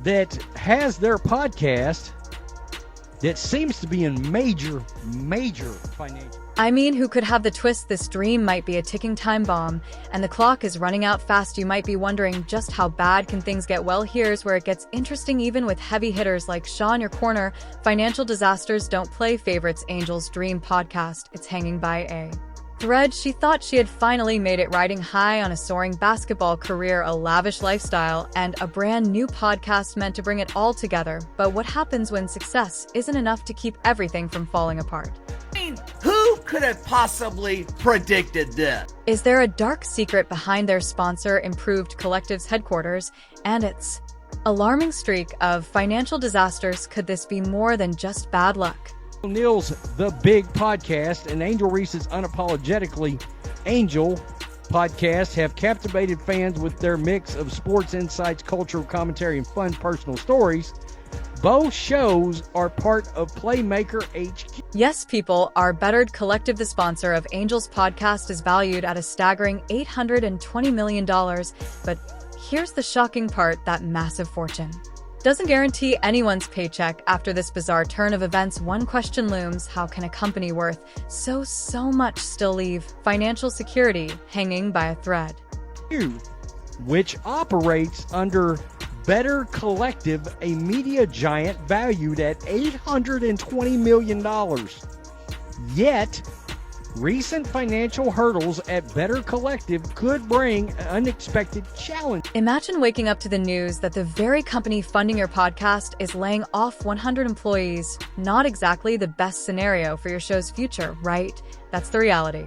that has their podcast that seems to be in major financial. I mean, who could have the twist this dream might be a ticking time bomb, and the clock is running out fast. You might be wondering just how bad can things get? Well, here's where it gets interesting. Even with heavy hitters like Shaw in your corner, financial disasters don't play favorites. Angel's dream podcast, it's hanging by a thread. She thought she had finally made it, riding high on a soaring basketball career, a lavish lifestyle, and a brand new podcast meant to bring it all together. But what happens when success isn't enough to keep everything from falling apart? Who could have possibly predicted this? Is there a dark secret behind their sponsor, Improved Collective's headquarters, and its alarming streak of financial disasters? Could this be more than just bad luck? Neil's The Big Podcast and Angel Reese's Unapologetically Angel podcast have captivated fans with their mix of sports insights, cultural commentary, and fun personal stories. Both shows are part of Playmaker HQ. Yes, people, our Bettered Collective, the sponsor of Angel's podcast, is valued at a staggering $820 million. But here's the shocking part: that massive fortune doesn't guarantee anyone's paycheck. After this bizarre turn of events, one question looms: how can a company worth so much still leave financial security hanging by a thread? Which operates under Better Collective, a media giant valued at $820 million. Yet, recent financial hurdles at Better Collective could bring an unexpected challenge. Imagine waking up to the news that the very company funding your podcast is laying off 100 employees. Not exactly the best scenario for your show's future, right? That's the reality.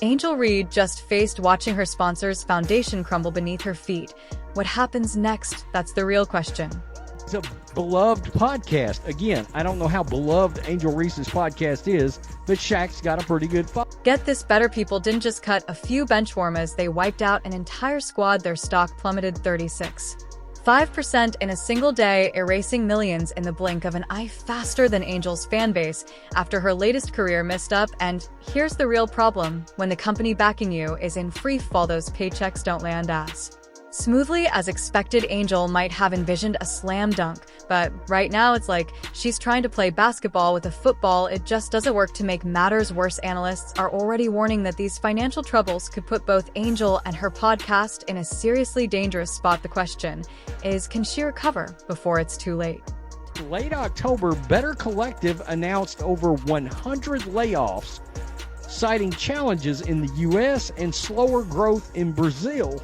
Angel Reese just faced watching her sponsor's foundation crumble beneath her feet. What happens next? That's the real question. It's a beloved podcast. Again, I don't know how beloved Angel Reese's podcast is, but Shaq's got a pretty good Get this, Better people didn't just cut a few bench warmers, they wiped out an entire squad. Their stock plummeted 36.5% in a single day, erasing millions in the blink of an eye, faster than Angel's fan base after her latest career missed up. And here's the real problem: when the company backing you is in free fall, those paychecks don't land as smoothly as expected. Angel might have envisioned a slam dunk, but right now it's like she's trying to play basketball with a football. It just doesn't work. To make matters worse, analysts are already warning that these financial troubles could put both Angel and her podcast in a seriously dangerous spot. The question is, can she recover before it's too late? Late October, Better Collective announced over 100 layoffs, citing challenges in the U.S. and slower growth in Brazil.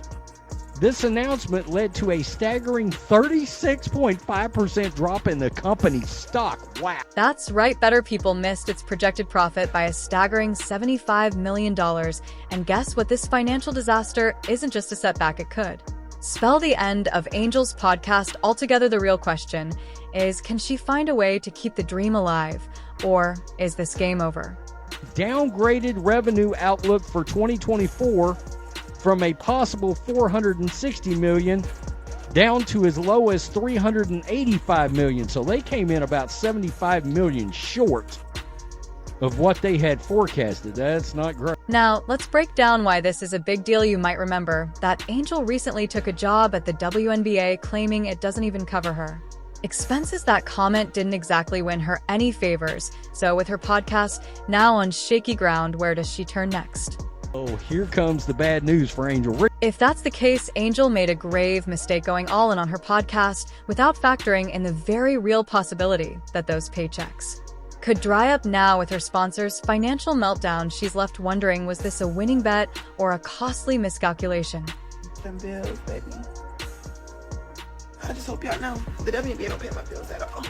This announcement led to a staggering 36.5% drop in the company's stock. Wow. That's right, Better people missed its projected profit by a staggering $75 million. And guess what? This financial disaster isn't just a setback. It could spell the end of Angel's podcast altogether. The real question is, can she find a way to keep the dream alive, or is this game over? Downgraded revenue outlook for 2024 from a possible $460 million down to as low as $385 million. So they came in about $75 million short of what they had forecasted. That's not great. Now, let's break down why this is a big deal. You might remember that Angel recently took a job at the WNBA, claiming it doesn't even cover her expenses. That comment didn't exactly win her any favors. So with her podcast now on shaky ground, where does she turn next? Oh, here comes the bad news for Angel Reese. If that's the case, Angel made a grave mistake going all in on her podcast without factoring in the very real possibility that those paychecks could dry up. Now, with her sponsor's financial meltdown, she's left wondering, was this a winning bet or a costly miscalculation? Them bills, baby. I just hope y'all know the WNBA don't pay my bills at all.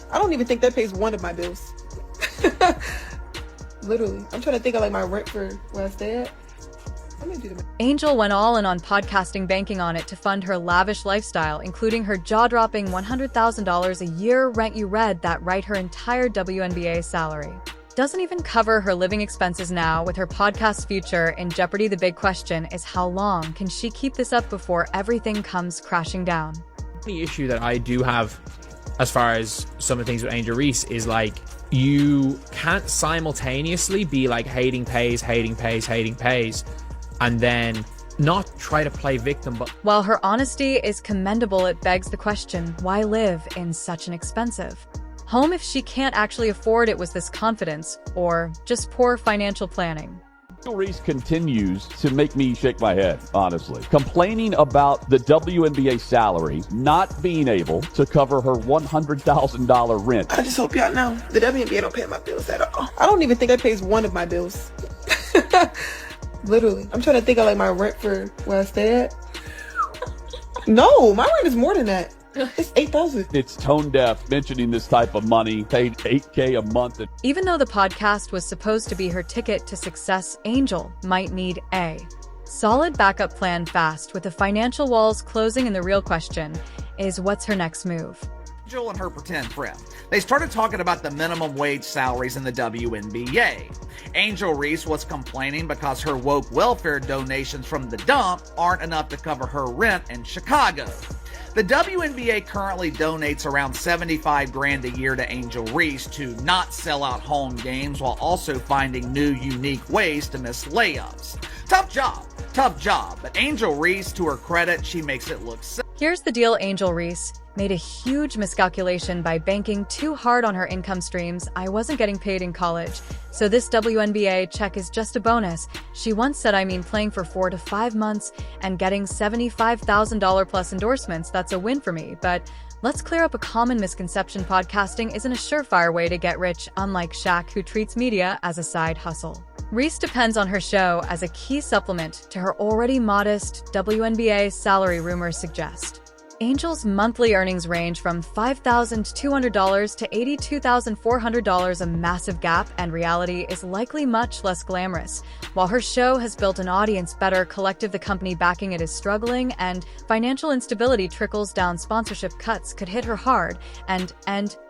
I don't even think that pays one of my bills. Literally. I'm trying to think of like my rent for where I stay at. I'm gonna do the Angel went all in on podcasting, banking on it to fund her lavish lifestyle, including her jaw-dropping $100,000 a year rent. You read that right, her entire WNBA salary doesn't even cover her living expenses. Now, with her podcast's future in jeopardy, the big question is, how long can she keep this up before everything comes crashing down? The issue that I do have as far as some of the things with Angel Reese is like, you can't simultaneously be like hating pays, and then not try to play victim, but While her honesty is commendable, it begs the question, why live in such an expensive home if she can't actually afford it? Was this confidence or just poor financial planning? Angel Reese continues to make me shake my head, honestly. Complaining about the WNBA salary not being able to cover her $100,000 rent. I just hope y'all know the WNBA don't pay my bills at all. I don't even think that pays one of my bills. Literally. I'm trying to think of like my rent for where I stay at. No, my rent is more than that. It's $8,000. It's tone deaf mentioning this type of money, paid $8K a month. Even though the podcast was supposed to be her ticket to success, Angel might need a solid backup plan fast. With the financial walls closing, and the real question is, what's her next move? Angel and her pretend friend, they started talking about the minimum wage salaries in the WNBA. Angel Reese was complaining because her woke welfare donations from the dump aren't enough to cover her rent in Chicago. The WNBA currently donates around $75,000 a year to Angel Reese to not sell out home games while also finding new, unique ways to miss layups. Tough job, but Angel Reese, to her credit, she makes it look simple. Here's the deal. Angel Reese made a huge miscalculation by banking too hard on her income streams. I wasn't getting paid in college, so this WNBA check is just a bonus. She once said, playing for 4 to 5 months and getting $75,000 plus endorsements, that's a win for me. But let's clear up a common misconception. Podcasting isn't a surefire way to get rich, unlike Shaq, who treats media as a side hustle. Reese depends on her show as a key supplement to her already modest WNBA salary, rumors suggest. Angel's monthly earnings range from $5,200 to $82,400, a massive gap, and reality is likely much less glamorous. While her show has built an audience, better collective the company backing it is struggling, and financial instability trickles down. Sponsorship cuts could hit her hard. And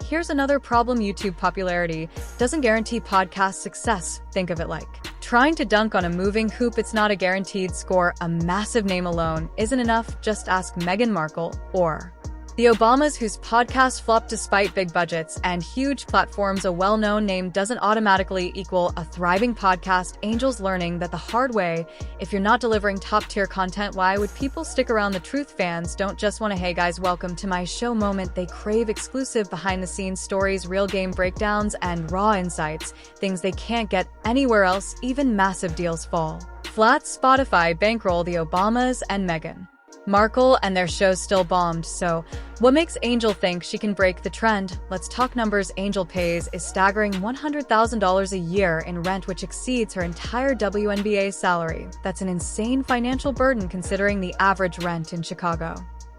here's another problem: YouTube popularity doesn't guarantee podcast success. Think of it like trying to dunk on a moving hoop. It's not a guaranteed score. A massive name alone isn't enough. Just ask Meghan Markle or the Obamas, whose podcast flopped despite big budgets and huge platforms. A well-known name doesn't automatically equal a thriving podcast. Angel's learning that the hard way. If you're not delivering top-tier content, why would people stick around? The truth: fans don't just want a "hey guys, welcome to my show" moment. They crave exclusive behind-the-scenes stories, real game breakdowns, and raw insights, things they can't get anywhere else. Even massive deals fall flat. Spotify bankroll the Obamas, and Meghan Markle and their show still bombed. So what makes Angel think she can break the trend? Let's talk numbers. Angel pays a staggering $100,000 a year in rent, which exceeds her entire WNBA salary. That's an insane financial burden considering the average rent in Chicago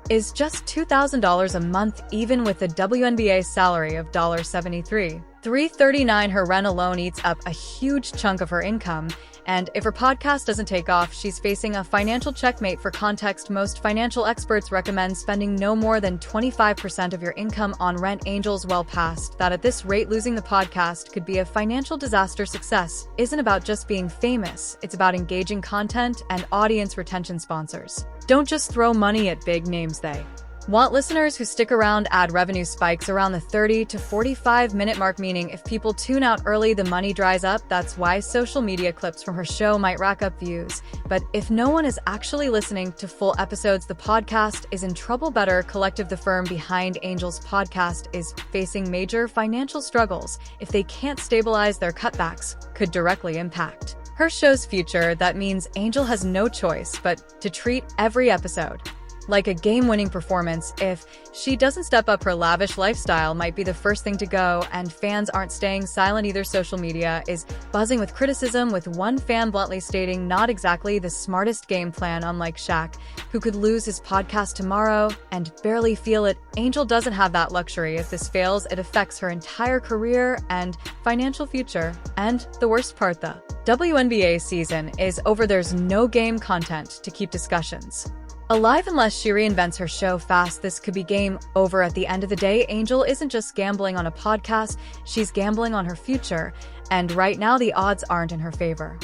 is just $2,000 a month, even with the WNBA salary of $73. $339. Her rent alone eats up a huge chunk of her income. And if her podcast doesn't take off, she's facing a financial checkmate. For context, most financial experts recommend spending no more than 25% of your income on rent. Angel's well past that. At this rate, losing the podcast could be a financial disaster. Success isn't about just being famous. It's about engaging content and audience retention. Sponsors don't just throw money at big names. They want listeners who stick around. Ad revenue spikes around the 30 to 45 minute mark, meaning if people tune out early, the money dries up. That's why social media clips from her show might rack up views. But if no one is actually listening to full episodes, the podcast is in trouble. Better collective, the firm behind Angel's podcast, is facing major financial struggles. If they can't stabilize, their cutbacks could directly impact her show's future. That means Angel has no choice but to treat every episode like a game-winning performance. If she doesn't step up, her lavish lifestyle might be the first thing to go, and fans aren't staying silent either. Social media is buzzing with criticism, with one fan bluntly stating, "Not exactly the smartest game plan," unlike Shaq, who could lose his podcast tomorrow and barely feel it. Angel doesn't have that luxury. If this fails, it affects her entire career and financial future. And the worst part, the WNBA season is over. There's no game content to keep discussions alive unless she reinvents her show fast. This could be game over. At the end of the day, Angel isn't just gambling on a podcast, she's gambling on her future. And right now, the odds aren't in her favor.